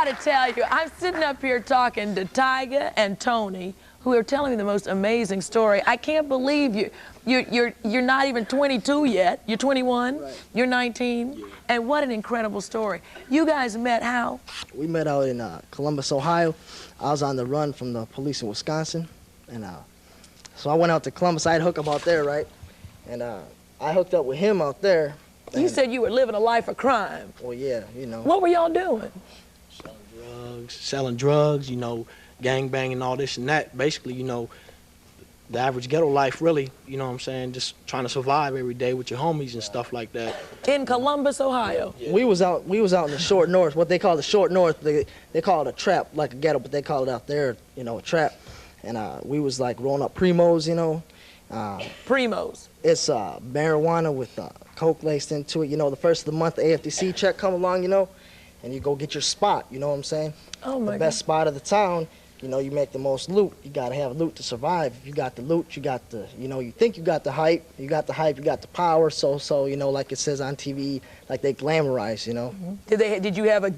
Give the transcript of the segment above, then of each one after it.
to tell you, I'm sitting up here talking to Tyga and Tony, who are telling me the most amazing story. I can't believe you're not even 22 yet. You're 21. Right. You're 19. Yeah. And what an incredible story. You guys met how? We met out in Columbus, Ohio. I was on the run from the police in Wisconsin, and so I went out to Columbus. I'd hook up out there, right? And I hooked up with him out there. You said you were living a life of crime. Well, yeah, you know. What were y'all doing? Selling drugs, you know, gang banging, all this and that. Basically, you know, the average ghetto life, really, you know what I'm saying, just trying to survive every day with your homies and stuff like that. In Columbus, Ohio? Yeah. We was out in the short north, what they call the short north. They call it a trap, like a ghetto, but they call it out there, you know, a trap. And we was like rolling up primos, you know. Primos? It's marijuana with coke laced into it. You know, the first of the month, the AFDC check come along, you know, and you go get your spot, you know what I'm saying? Oh, my God. The best spot of the town. You know, you make the most loot. You gotta have loot to survive. If you got the loot, you got the, you know, you think you got the hype, you got the power. So, you know, like it says on TV, like they glamorize, you know. Mm-hmm. Did you have a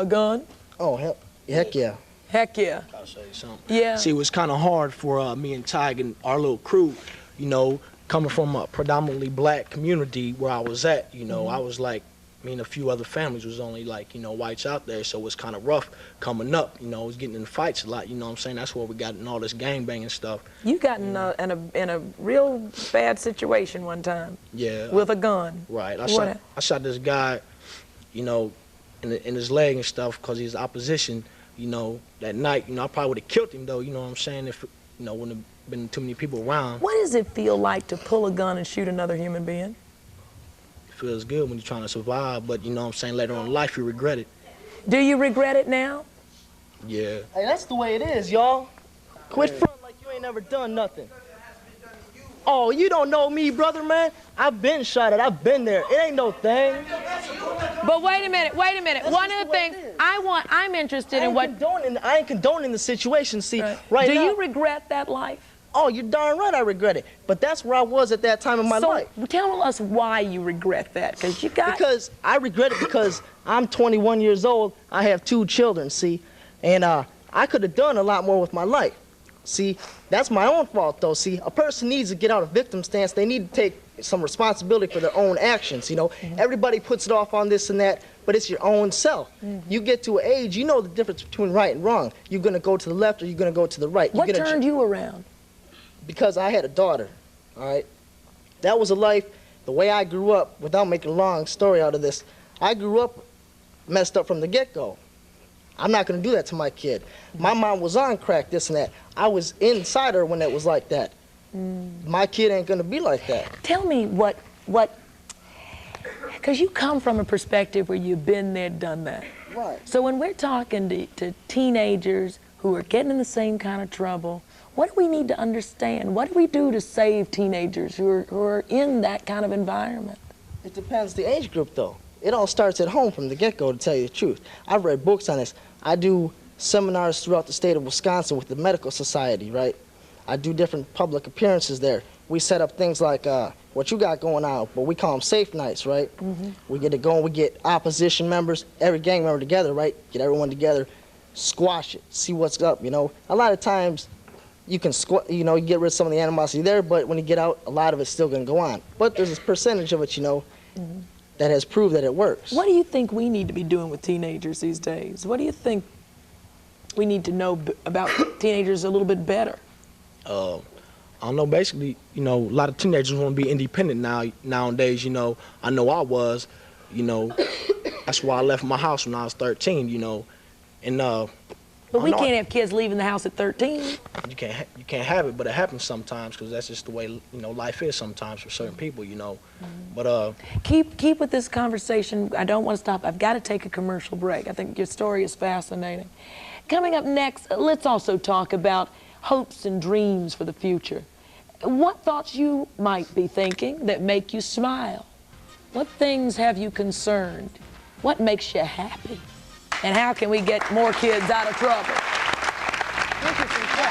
gun? Oh, heck yeah. Heck yeah. I'll say something. Yeah. See, it was kind of hard for me and Tyg and our little crew, you know, coming from a predominantly black community where I was at, you know. I was like, me and a few other families was only like, you know, whites out there, so it was kind of rough coming up, you know. I was getting in fights a lot, you know what I'm saying? That's where we got in all this gang banging stuff. You got in a real bad situation one time. Yeah. With a gun. Right. I shot this guy, you know, in his leg and stuff because he's opposition, you know, that night. You know, I probably would have killed him though, you know what I'm saying, if, you know, wouldn't have been too many people around. What does it feel like to pull a gun and shoot another human being? Feels good when you're trying to survive, but you know what I'm saying, later on in life you regret it. Do you regret it now? Yeah. Hey, that's the way it is, y'all. Quit front like you ain't never done nothing. Oh, you don't know me, brother, man. I've been shot at. I've been there. It ain't no thing. But wait a minute. One of the things I'm interested in what... I ain't condoning the situation, see, right now. Do you regret that life? Oh, you're darn right I regret it. But that's where I was at that time in my life. So tell us why you regret that, because I regret it because I'm 21 years old. I have 2 children, see, and I could have done a lot more with my life. See, that's my own fault, though. See, a person needs to get out of victim stance. They need to take some responsibility for their own actions, you know. Everybody puts it off on this and that, but it's your own self. You get to an age, you know the difference between right and wrong. You're going to go to the left or you're going to go to the right. What turned you around? Because I had a daughter, all right? That was a life, the way I grew up, without making a long story out of this, I grew up messed up from the get-go. I'm not going to do that to my kid. My mom was on crack, this and that. I was inside her when it was like that. My kid ain't going to be like that. Tell me what, because you come from a perspective where you've been there, done that. Right. So when we're talking to teenagers who are getting in the same kind of trouble, what do we need to understand? What do we do to save teenagers who are in that kind of environment? It depends the age group, though. It all starts at home from the get-go, to tell you the truth. I've read books on this. I do seminars throughout the state of Wisconsin with the medical society, right? I do different public appearances there. We set up things like what you got going on, but we call them safe nights, right? We get it going. We get opposition members, every gang member together, right? Get everyone together, squash it, see what's up, you know? A lot of times, you can you know, you get rid of some of the animosity there, but when you get out, a lot of it's still going to go on. But there's a percentage of it, you know, that has proved that it works. What do you think we need to be doing with teenagers these days? What do you think we need to know about teenagers a little bit better? I don't know, basically, you know, a lot of teenagers want to be independent nowadays, you know. I know I was, you know, that's why I left my house when I was 13, you know, and but we can't have kids leaving the house at 13. You can't have it, but it happens sometimes because that's just the way, you know, life is sometimes for certain people, you know. But keep with this conversation. I don't want to stop. I've got to take a commercial break. I think your story is fascinating. Coming up next, let's also talk about hopes and dreams for the future. What thoughts you might be thinking that make you smile? What things have you concerned? What makes you happy? And how can we get more kids out of trouble? Interesting question.